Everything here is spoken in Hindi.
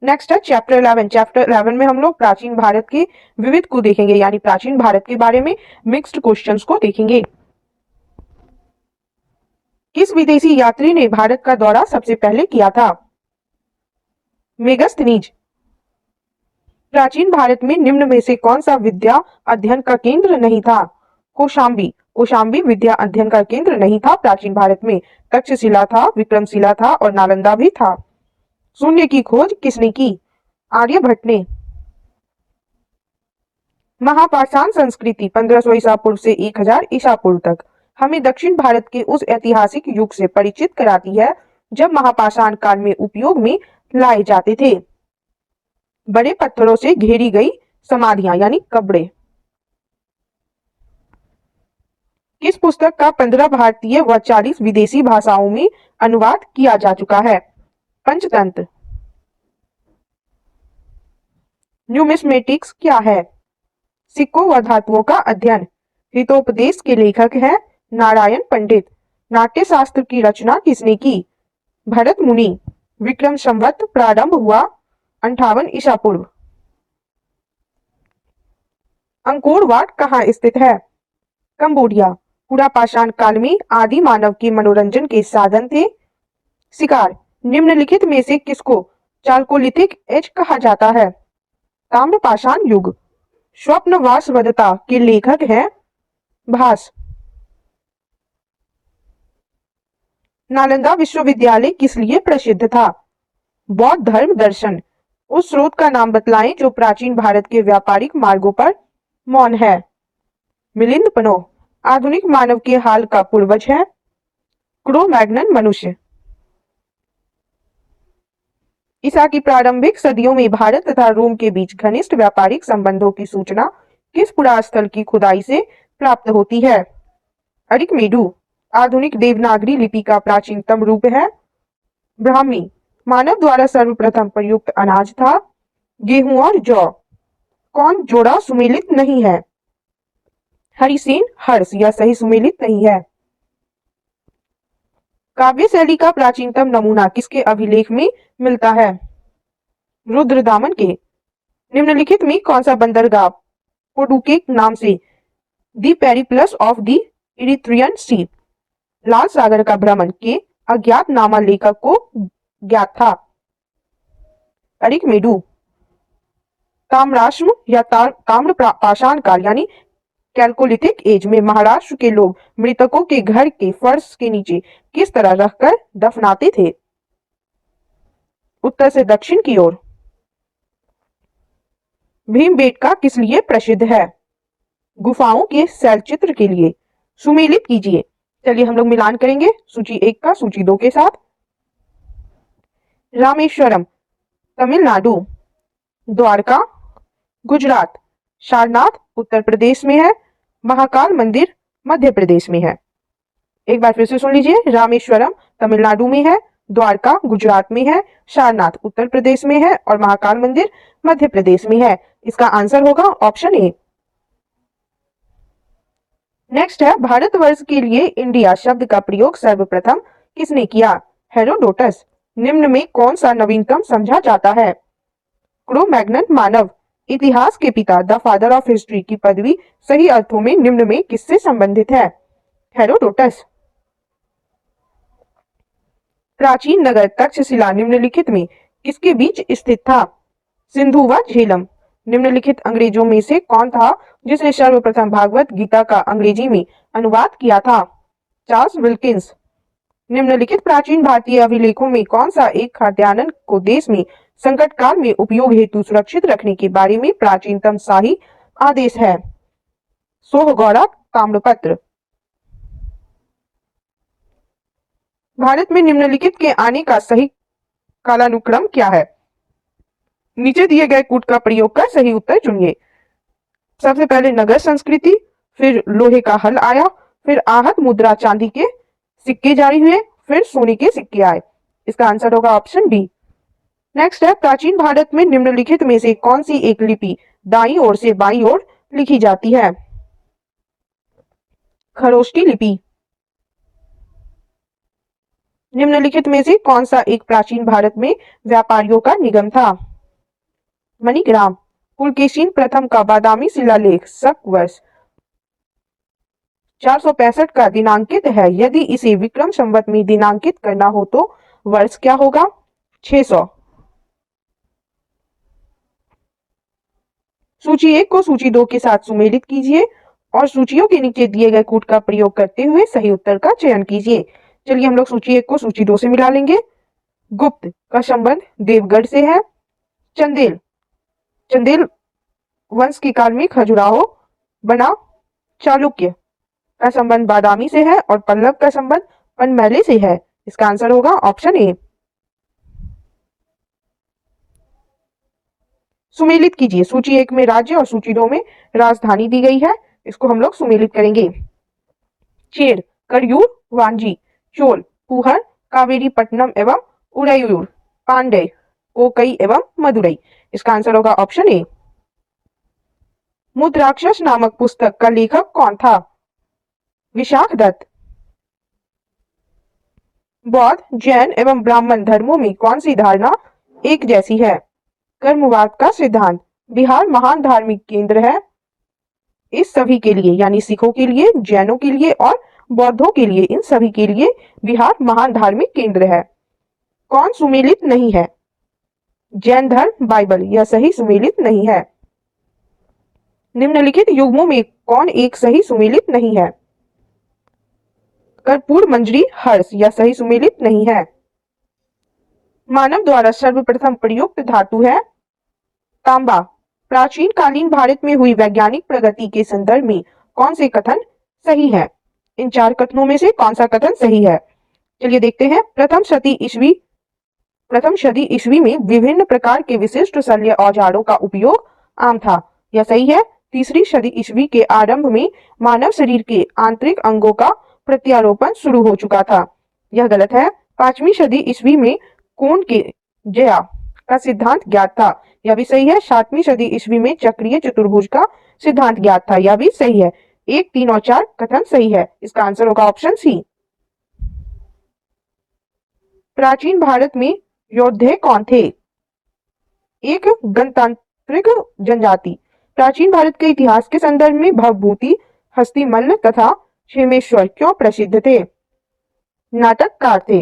नेक्स्ट है चैप्टर 11। चैप्टर 11 में हम लोग प्राचीन भारत के विविध को देखेंगे, यानी प्राचीन भारत के बारे में मिक्स्ड क्वेश्चंस को देखेंगे। किस विदेशी यात्री ने भारत का दौरा सबसे पहले किया था? मेगस्थनीज। प्राचीन भारत में निम्न में से कौन सा विद्या अध्ययन का केंद्र नहीं था? कौशाम्बी। कौशाम्बी विद्या अध्ययन का केंद्र नहीं था प्राचीन भारत में। तक्षशिला था, विक्रमशिला था और नालंदा भी था। शून्य की खोज किसने की? आर्यभट्ट ने। महापाषाण संस्कृति 1500 ईसा पूर्व से 1000 ईसा पूर्व तक हमें दक्षिण भारत के उस ऐतिहासिक युग से परिचित कराती है जब महापाषाण काल में उपयोग में लाए जाते थे बड़े पत्थरों से घेरी गई समाधियां यानी कब्रें। किस पुस्तक का 15 भारतीय व 40 विदेशी भाषाओं में अनुवाद किया जा चुका है? पंचतंत्र। न्यूमिस्मेटिक्स क्या है? सिक्कों व धातुओं का अध्ययन। हितोपदेश के लेखक हैं नारायण पंडित। नाट्य शास्त्र की रचना किसने की? भरत मुनि। विक्रम संवत प्रारंभ हुआ 58 ईसा पूर्व। अंकोर वाट कहाँ स्थित है? कंबोडिया। पुरापाषाण काल में आदि मानव के मनोरंजन के साधन थे शिकार। निम्नलिखित में से किसको चालकोलिथिक एज कहा जाता है? ताम्रपाषाण युग। स्वप्नवासवदता के लेखक हैं भास। नालंदा विश्वविद्यालय किस लिए प्रसिद्ध था? बौद्ध धर्म दर्शन। उस स्रोत का नाम बतलाएं जो प्राचीन भारत के व्यापारिक मार्गों पर मौन है। मिलिंद पनो। आधुनिक मानव के हाल का पूर्वज है क्रो-मैग्नन मनुष्य। ईसा की प्रारंभिक सदियों में भारत तथा रोम के बीच घनिष्ठ व्यापारिक संबंधों की सूचना किस पुरास्थल की खुदाई से प्राप्त होती है? अरिकमेडु। आधुनिक देवनागरी लिपि का प्राचीनतम रूप है ब्राह्मी। मानव द्वारा सर्वप्रथम प्रयुक्त अनाज था गेहूं और जौ। कौन जोड़ा सुमेलित नहीं है? हरिसेन हर्ष। यह सही सुमेलित नहीं है। काव्य शैली का प्राचीनतम नमूना किसके अभिलेख में मिलता है? रुद्रदामन के। निम्नलिखित में कौन सा बंदरगाह पोर्टुगेज नाम से the Periplus of the Erythraean Sea लाल सागर का भ्रमण के अज्ञात नामा लेखक को ज्ञात था? अरिकमेडु। ताम्राश्म या ताम्र पाषाण काल यानी कैलकोलिथिक एज में महाराष्ट्र के लोग मृतकों के घर के फर्श के नीचे किस तरह रखकर दफनाते थे? उत्तर से दक्षिण की ओर। भीमबेटका किस लिए प्रसिद्ध है? गुफाओं के शैलचित्र के लिए। सुमेलित कीजिए। चलिए हम लोग मिलान करेंगे सूची 1 का सूची 2 के साथ। रामेश्वरम तमिलनाडु। द्वारका गुजरात। सारनाथ उत्तर प्रदेश में है। महाकाल मंदिर मध्य प्रदेश में है। एक बार फिर से सुन लीजिए। रामेश्वरम तमिलनाडु में है, द्वारका गुजरात में है, सारनाथ उत्तर प्रदेश में है और महाकाल मंदिर मध्य प्रदेश में है। इसका आंसर होगा ऑप्शन ए। नेक्स्ट है भारतवर्ष के लिए इंडिया शब्द का प्रयोग सर्वप्रथम किसने किया? हेरोडोटस। निम्न में कौन सा नवीनतम समझा जाता है? क्रो-मैग्नन मानव इतिहास के पिता द फादर ऑफ हिस्ट्री की पदवी सही अर्थों में निम्न में किससे संबंधित है? हेरोडोटस। प्राचीन नगर तक्षशिला निम्नलिखित में किसके बीच स्थित था? सिंधु व झेलम। निम्नलिखित अंग्रेजों में से कौन था जिसने सर्वप्रथम भागवत गीता का अंग्रेजी में अनुवाद किया था? Charles Wilkins. निम्नलिखित प्राचीन भारतीय अभिलेखों में कौन सा एक खाद्यान्न को देश में संकट काल में उपयोग हेतु सुरक्षित रखने के बारे में प्राचीनतम शाही आदेश है? सोहगौड़ा ताम्रपत्र। भारत में निम्नलिखित के आने का सही कालानुक्रम क्या है? नीचे दिए गए कूट का प्रयोग कर सही उत्तर चुनिए। सबसे पहले नगर संस्कृति, फिर लोहे का हल आया, फिर आहत मुद्रा चांदी के सिक्के जारी हुए, फिर सोने के सिक्के आए। इसका आंसर होगा ऑप्शन डी। नेक्स्ट है प्राचीन भारत में निम्नलिखित में से कौन सी एक लिपि दाईं ओर से बाईं ओर लिखी जाती है? खरोष्टी लिपि। निम्नलिखित में से कौन सा एक प्राचीन भारत में व्यापारियों का निगम था? मणिग्राम। पुलकेशिन प्रथम का बादामी शिलालेख शक वर्ष 465 का दिनांकित है। यदि इसे विक्रम संवत में दिनांकित करना हो तो वर्ष क्या होगा? 600। सूची 1 को सूची 2 के साथ सुमेलित कीजिए और सूचियों के नीचे दिए गए कूट का प्रयोग करते हुए सही उत्तर का चयन कीजिए। चलिए हम लोग सूची 1 को सूची 2 से मिला लेंगे। गुप्त का संबंध देवगढ़ से है। चंदेल चंदेल वंश के काल में खजुराहो बना। चालुक्य का संबंध बादामी से है और पल्लव का संबंध पनमैले से है। इसका आंसर होगा ऑप्शन ए। सुमेलित कीजिए। सूची 1 में राज्य और सूची 2 में राजधानी दी गई है। इसको हम लोग सुमेलित करेंगे। चेर करयूर वांजी। चोल पुहर कावेरीपट्टनम एवं उड़यूर। पांडे कोकई एवं मदुरई। इसका आंसर होगा ऑप्शन ए। मुद्राक्षस नामक पुस्तक का लेखक कौन था? विशाख दत्त। बौद्ध, जैन एवं ब्राह्मण धर्मों में कौन सी धारणा एक जैसी है? कर्मवाद का सिद्धांत। बिहार महान धार्मिक केंद्र है। इस सभी के लिए यानी सिखों के लिए, जैनों के लिए और बौद्धों के लिए, इन सभी के लिए बिहार महान धार्मिक केंद्र है। कौन सुमेलित नहीं है? जैन धर्म बाइबल, यह सही सुमेलित नहीं है। निम्नलिखित युग्मों में कौन एक सही सुमेलित नहीं है? कर्पूर मंजरी हर्ष, यह सही सुमेलित नहीं है। मानव द्वारा सर्वप्रथम प्रयुक्त धातु है तांबा। प्राचीन कालीन भारत में हुई वैज्ञानिक प्रगति के संदर्भ में कौन से कथन सही है? इन 4 कथनों में से कौन सा कथन सही है? चलिए देखते हैं। प्रथम सदी ईस्वी में विभिन्न प्रकार के विशिष्ट शल्य औजारों का उपयोग आम था। यह सही है। तीसरी सदी ईस्वी के आरंभ में मानव शरीर के आंतरिक अंगों का प्रत्यारोपण शुरू हो चुका था। यह गलत है। 5वीं सदी ईस्वी में कोण के जया का सिद्धांत ज्ञात था। यह भी सही है। 7वीं सदी ईस्वी में चक्रीय चतुर्भुज का सिद्धांत ज्ञात था। यह भी सही है। 1, 3 और 4 कथन सही है। इसका आंसर होगा ऑप्शन सी। प्राचीन भारत में योद्धे कौन थे? एक गणतांत्रिक जनजाति। प्राचीन भारत के इतिहास के संदर्भ में भवभूति, हस्तिमल्ल तथा क्षेमेश्वर क्यों प्रसिद्ध थे? नाटककार थे।